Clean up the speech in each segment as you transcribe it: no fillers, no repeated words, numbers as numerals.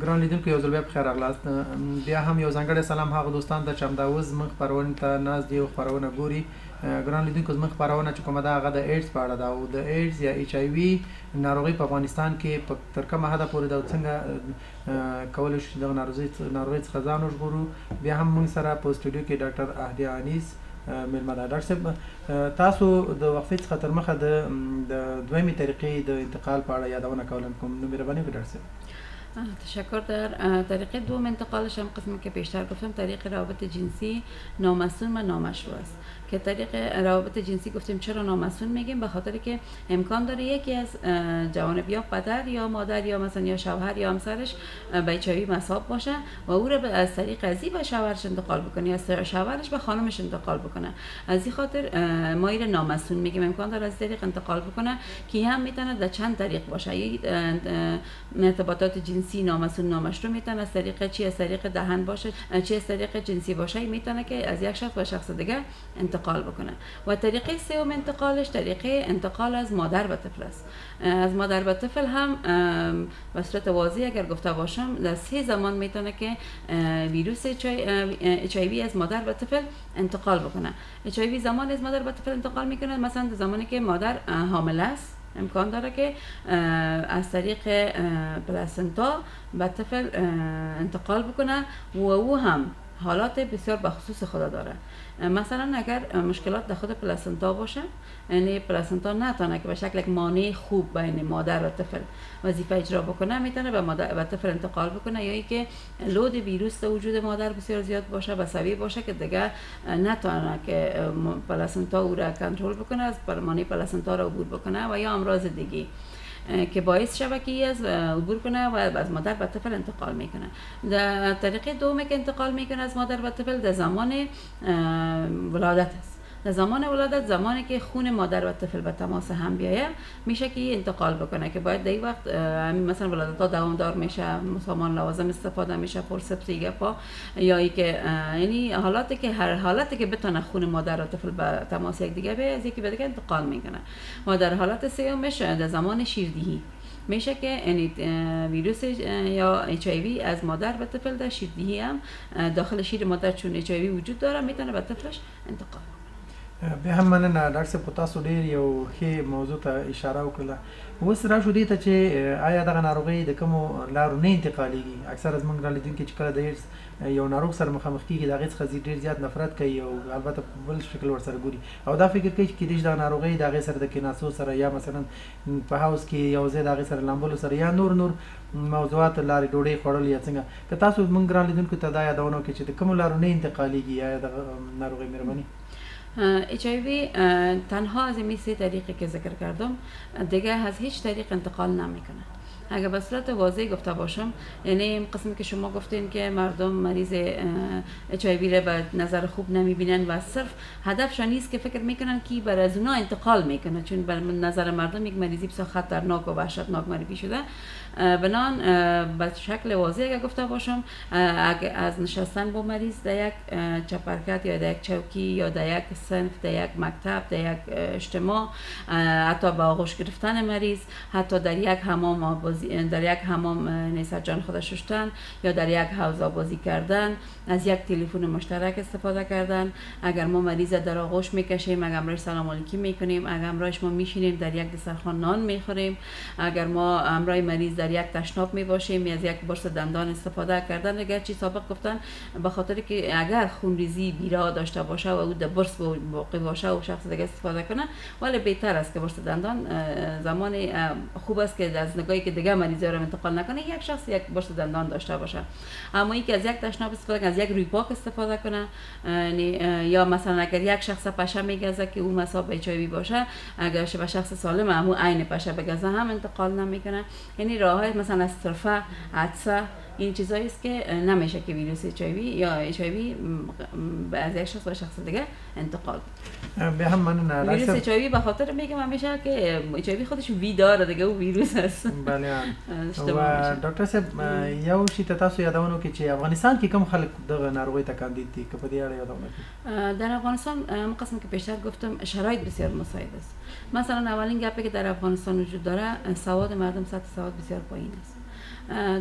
ګران لیدونکو یو ځل بیا بخیر راغلاست. بیا هم یو ځانګړی سلام هغه دوستان ته چې همدا اوس زموږ خپرونې ته ناست دي او خپرونه ګوري. ګران لیدونکو زموږ خپرونه چې کومه ده هغه د ایډز په اړه ده او د ایډز یا ایچ آی وي ناروغي په افغانستان کې تر کومه حده پورې ده او څنګه کولی شو چې دغه ناروغۍ څخه ځان وژغورو. بیا هم موږ سره په سټوډیو کې ډاکټر احدیا انیس مېلمه ده. ډاکټر صاحب تاسو د وقفې څخه تر مخه د دویمې طریقې د انتقال په اړه یادونه کوله کوم نو مهرباني وکړئ ډاکټر صاحب. تشکر. در طریق دوم انتقالش هم قسمی که پیشتر گفتم طریق روابط جنسی نامسون و نامشروع است که طریق روابط جنسی گفتیم چرا نامسون میگیم؟ به خاطر که امکان داره یکی از جوانب یا پدر یا مادر یا مثلا یا شوهر یا همسرش به HIV مصاب باشه و او را از طریق ازی به شوهرش انتقال بکنه یا از شوهرش به خانمش انتقال بکنه. از این خاطر ما این نامسون میگیم. امکان داره از طریق انتقال بکنه که هم میتونه در چند طریق باشه. ارتباطات جنسی نامسون نامشروع میتونه از طریق چی؟ از طریق دهن باشه، چی از طریق جنسی باشه، میتونه که از یک شخص به شخص دیگه انتقال بکنه. و طریقه سوم انتقالش طریقه انتقال از مادر به طفل است. از مادر به طفل هم به صورت واضح اگر گفته باشم در 3 زمان میتونه که ویروس HIV از مادر به طفل انتقال بکنه. HIV زمان از مادر به طفل انتقال میکنه مثلا زمانی که مادر حامل است امکان داره که از طریق پلاسنتا به طفل انتقال بکنه و او هم حالات بسیار بخصوص خود داره. مثلا اگر مشکلات در خود پلاسنتا باشه، یعنی پلاسنتا نتونه که به شکل یک مانع خوب بین مادر و طفل وظیفه اجرا بکنه، میتونه به طفل انتقال بکنه، یا اینکه لود ویروس در وجود مادر بسیار زیاد باشه و سوی باشه که دیگه نتونه که پلاسنتا او را کنترل بکنه، از مانع پلاسنتا را عبور بکنه و یا امراض دیگه که باعث شبکه‌ای از عبور کنه و از مادر به طفل انتقال میکنه. در طریقه دوم که انتقال میکنه از مادر به طفل در زمان ولادت است. در زمان ولادت زمانی که خون مادر و طفل به تماس هم بیایه میشه که انتقال بکنه که باید در این وقت مثلا ولادت ها دوامدار میشه، سامان لوازم استفاده میشه، فورسپس گپا یا ای که یعنی حالاتی که هر حالتی که بتونه خون مادر و طفل به تماس یک دیگه بیایه از یکی به دیگه انتقال میکنه. و در حالت سومش در زمان شیردهی میشه که یعنی ویروس یا HIV از مادر به طفل در شیردهی هم داخل شیر مادر چون HIV وجود داره میتونه به طفلش انتقال. بیا هم مننه ډاکټر صاحب، تاسو ډېر یو ښه موضوع ته اشاره وکړه. اوس راشو دې ته چې آیا دغه ناروغۍ د کومو لارو نه انتقالېږي؟ اکثره زموږ رالیدونکي چې کله د ایډز یو ناروغ سره مخامخ کېږي د هغې څخه ډېر زیات نفرت کوي او البته په بل شکل ورسره ګوري او دا فکر کوي چې کېدای شي دغه ناروغۍ د هغې سره د کېناستو سره یا مثلا په هاوس کې یو ځای د هغې سره لامبلو سره یا نور موضوعات لارې ډوډۍ خوړل یا څنګه. که تاسو زموږ رالیدونکو ته دا یادونه وکړئ چې د کومو لارو نه انتقالېږي آیا دغه ناروغۍ مهرباني؟ HIV تنها از این 3 طریقی که ذکر کردم دیگه از هیچ طریق انتقال نمیکنه. اگر به صورت واضح گفته باشم، یعنی این قسمی که شما گفتین که مردم مریض HIV را به نظر خوب نمیبینن و صرف هدفشان نیست که فکر میکنن که بر از اونا انتقال میکنه، چون به نظر مردم یک مریضی بسیار خطرناک و وحشتناک معرفی شده. بنان به شکل واضح اگر گفته باشم اگر از نشستن با مریض در یک چپرکت یا در یک چوکی یا در یک صنف، در یک مکتب، در یک اجتماع، حتی با آغوش گرفتن مریض، حتی در یک حمام در یک حمام نیست جان خود شستن یا در یک حوض بازی کردن، از یک تلفن مشترک استفاده کردن. اگر ما مریض در آغوش میکشیم، اگر امروز سلام علیکم میکنیم، اگر امروز ما میشینیم در یک دسترخوان نان میخوریم، اگر ما امروز مریض در یک تشناب میباشیم یا از یک برس دندان استفاده کردن، اگر چی سابق گفتن به خاطر که اگر خونریزی بیرا داشته باشه و او در برس باقی باشه و شخص دیگه استفاده کنه، ولی بهتر است که برس دندان زمان خوب است که از نگاهی که دیگه مریض رو انتقال نکنه یک شخص یک برس دندان داشته باشه. اما اینکه از یک تشناب استفاده کنه، از یک روی پاک استفاده کنه، یا مثلا اگر یک شخص پشه میگزه که اون مصاب HIV باشه، اگر به شخص سالم همون عین پشه بگزه هم انتقال نمیکنه. یعنی راههای مثلا از صرفه، عطسه، این چیزایی است که نمیشه که ویروس HIV یا HIV از یک شخص به شخص دیگه انتقال به هم من ویروس HIV به خاطر میگم همیشه که HIV خودش وی داره دیگه، او ویروس است. بله. و ډاکټر صاحب یو شی ته تاسو یادونه وکړئ چې افغانستان کې کوم خلک دغه ناروغۍ ته کاندید دي که په دې اړه یادونه وکړئ؟ در افغانستان قسمی که پیشتر گفتم شرایط بسیار مساعد است. مثلا اولین گپی که در افغانستان وجود داره سواد مردم، سطح سواد بسیار پایین است.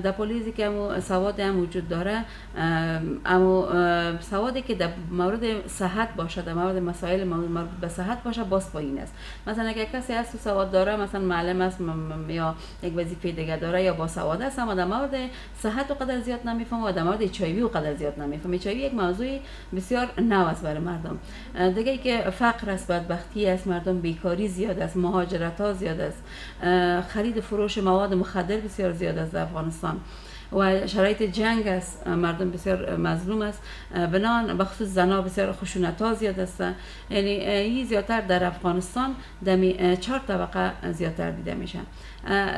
در پلیسی که همو سواد هم وجود داره، اما سوادی که در مورد صحت باشه، در مورد مسائل مربوط به صحت باشه باز پایین است. مثلا اگر کسی هست سواد داره، مثلا معلم است یا یک وظیفه دیگه داره یا با سواد است، اما در مورد صحت قدر زیاد نمیفهمه و در مورد اچ آی وی قدر زیاد نمیفهمه. اچ آی وی یک موضوع بسیار نو است برای مردم. دیگه که فقر است، بدبختی است، مردم بیکاری زیاد است، مهاجرت ها زیاد است، خرید فروش مواد مخدر بسیار زیاد است در افغانستان و شرایط جنگ است، مردم بسیار مظلوم است، بنان بخصوص زنا بسیار خشونت ها زیاد است. یعنی این زیادتر در افغانستان در 4 طبقه زیادتر دیده میشه.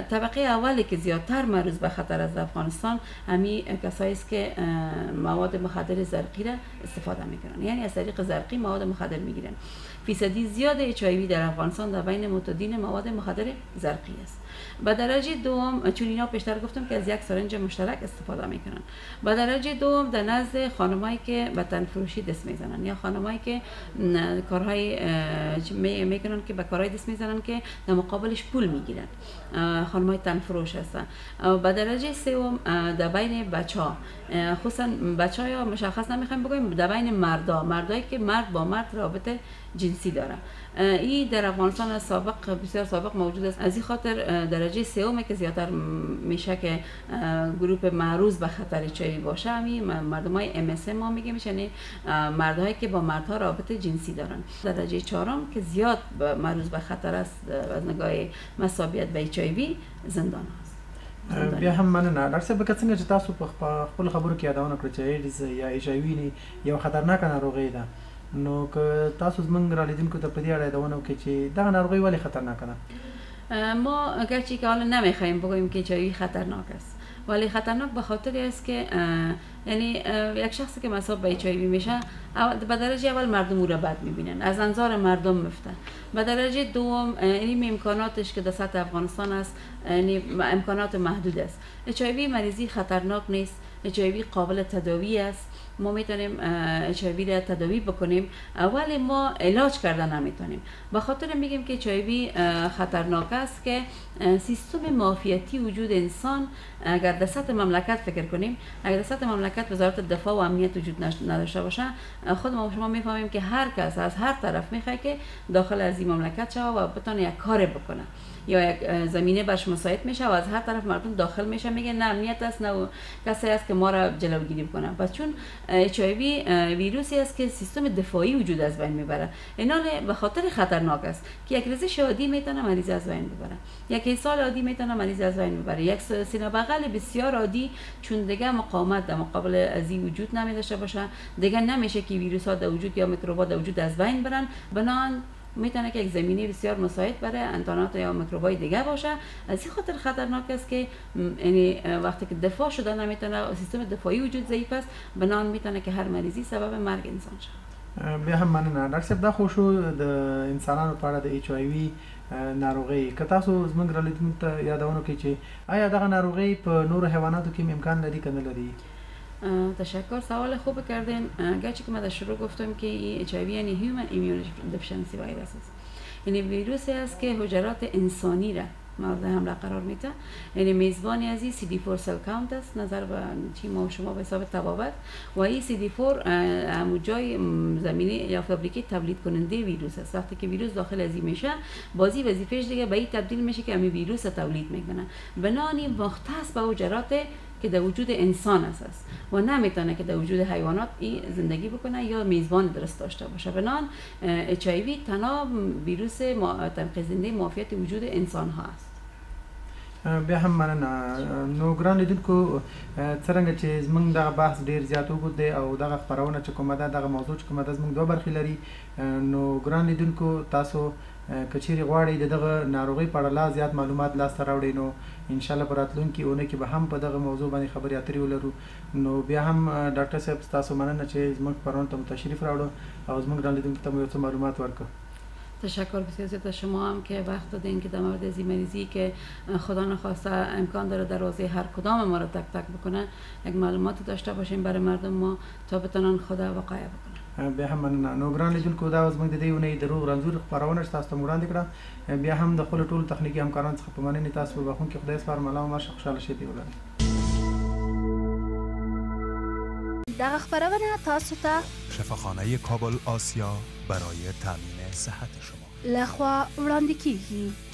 طبقه اولی که زیادتر معرض به خطر است در افغانستان همی کسایی است که مواد مخدر زرقی را استفاده میکنن، یعنی از طریق زرقی مواد مخدر میگیرن. فیصدی زیاد اچ آی وی در افغانستان در بین معتادین مواد مخدر زرقی است. به درجه دوم، چون اینا پیشتر گفتم که از یک سرنج مشترک استفاده میکنن. به درجه دوم در نزد خانمایی که به تن فروشی دست میزنن یا خانمایی که کارهای میکنن که به کارهای دست میزنن که در مقابلش پول میگیرن، خانمای تن فروش هستن. به درجه سوم در بین بچه‌ها، خصوصا بچه‌ها مشخص نمیخوایم بگویم، در بین مردایی که مرد با مرد رابطه جنسی داره. این در افغانستان بسیار سابق موجود است. از این خاطر درجه سوم که زیادتر میشه که گروه معرض به خطر اچ آی وی باشه، همین مردمای ام اس ما میگیم، یعنی مردهایی که با مردها رابطه جنسی دارن. درجه چهارم که زیاد معرض به خطر است از نگاه مساویت به اچ آی وی، زندان است. بیا هم مننه ډاکټر صاحب، که څنګه چې تاسو په خپل خبرو کې یادونه کړې چې ایډز یا اچ آی وی یو خطرناکه ناروغي ده، نو که تاسو زموږ رالیدونکو ته په دې اړه یادونه وکړئ چې دغه ناروغي ولې خطرناکه ده؟ ما اگرچه که حالا نمیخوایم بگوییم که اچ آی وی خطرناک است، ولی خطرناک به خاطر است که یعنی یک شخصی که مصاب به اچ آی وی میشه، به درجه اول مردم او را بد میبینن، از انظار مردم میفتن. به درجه دوم این امکاناتش که در سطح افغانستان است، یعنی امکانات محدود است. اچ آی وی مریضی خطرناک نیست، اچ آی وی قابل تداوی است، ما میتونیم اچ آی وی را تداوی بکنیم، ولی ما علاج کردن نمیتونیم. به خاطر میگیم که اچ آی وی خطرناک است که سیستم معافیتی وجود انسان، اگر در سطح مملکت فکر کنیم، اگر در سطح مملکت وزارت دفاع و امنیت وجود نداشته باشه، خود ما شما میفهمیم که هر کس از هر طرف میخواد که داخل از این مملکت شود و بتونه یک کار بکنه یا یک زمینه برش مساعد میشه و از هر طرف مردم داخل میشه، میگه نه امنیت است، نه کسی است که ما را جلوگیری بکنه. پس چون اچ آی وی ویروسی است که سیستم دفاعی وجود از بین میبره، اینا به خاطر خطرناک است که یک ریزش عادی میتونه مریض از بین ببره، یک ایصال عادی میتونه مریض از بین ببره، یک سینه بغل بسیار عادی، چون دیگه مقاومت در مقابل از این وجود نمیداشته باشه، دیگه نمیشه که ویروس ها در وجود یا میکروبات در وجود از بین برن، بنان میتونه که یک زمینه بسیار مساعد برای انتانات یا میکروبای دیگه باشه. از این خاطر خطرناک است که یعنی وقتی که دفاع شده نمیتونه، سیستم دفاعی وجود ضعیف است، بنان میتونه که هر مریضی سبب مرگ انسان شود. بیا هم مننه ډاکټر صاحب، دا خو شو د انسانانو په اړه د اچ آی وی ناروغي. که تاسو زموږ رالیدونکو ته یادونه کوي چې آیا دغه ناروغي په نورو حیواناتو کې امکان لري که نه لري؟ تشکر، سوال خوب کردین. گرچه که من در شروع گفتم که اچ آی وی یعنی هیومن ایمیون دفیشنسی ویروس است، یعنی ویروسی است که حجرات انسانی را مورد حمله قرار میده. یعنی میزبانی از این CD4 سل کاونت است نظر به چی ما و شما به حساب تبابت، و این CD4 همون جای زمینه یا فابریکه تولید کننده ویروس است. وقتی که ویروس داخل از این میشه، بازی وظیفه‌اش دیگه به این تبدیل میشه که همین ویروس تولید میکنه، بنانی مختص به حجرات که در وجود انسان است و نمیتونه که در وجود حیوانات زندگی بکنه یا میزبان درست داشته باشه. بنان اچ آی وی تنها ویروس تنقیزنده معافیت وجود انسان ها است. بیا هم مننه. نو ګران لیدونکو، څرنګه چې زموږ دغه بحث ډیر زیات اوږد دی او دغه خپرونه چې کومه ده، دغه موضوع چې کومه ده، زموږ دوه برخې لري. نو ګران لیدونکو، تاسو که چیرې غواړئ د دغه ناروغۍ په اړه لا زیات معلومات لاسته راوړئ، نو انشاءالله په راتلونکي اونۍ کې به هم په دغه موضوع باندې خبرې اترې ولرو. نو بیا هم ډاکټر صاحب، ستاسو مننه چې زموږ خپرونه ته مو تشریف راوړو او زموږ ګران لیدونکو ته مو یو څه معلومات ورکړو. تشکر بسیار زیاد از شما هم که وقت دادین که در مورد از این مریضی که خدا نخواسته امکان داره دروازه هر کدام ما رو تک تک بکنه، یک معلومات داشته باشیم برای مردم ما تا بتونن خدا وقایع بکنن. بیا هم مننه. نو ګران لیدونکو دا زموږ د دې اونۍ د روغ رنځور خپرونه چې تاسو ته وړاندې کړه. بیا هم د خپلو ټولو تخنیکي همکارانو څخه په مننې تاسو په بخښونکي خدای سپارم. الله مو خوشحاله شئ دې ولرئ. دغه خپرونه تاسو ته شفاخانه کابل آسیا برای تامین صحت شما لخوا وړاندې کیږي.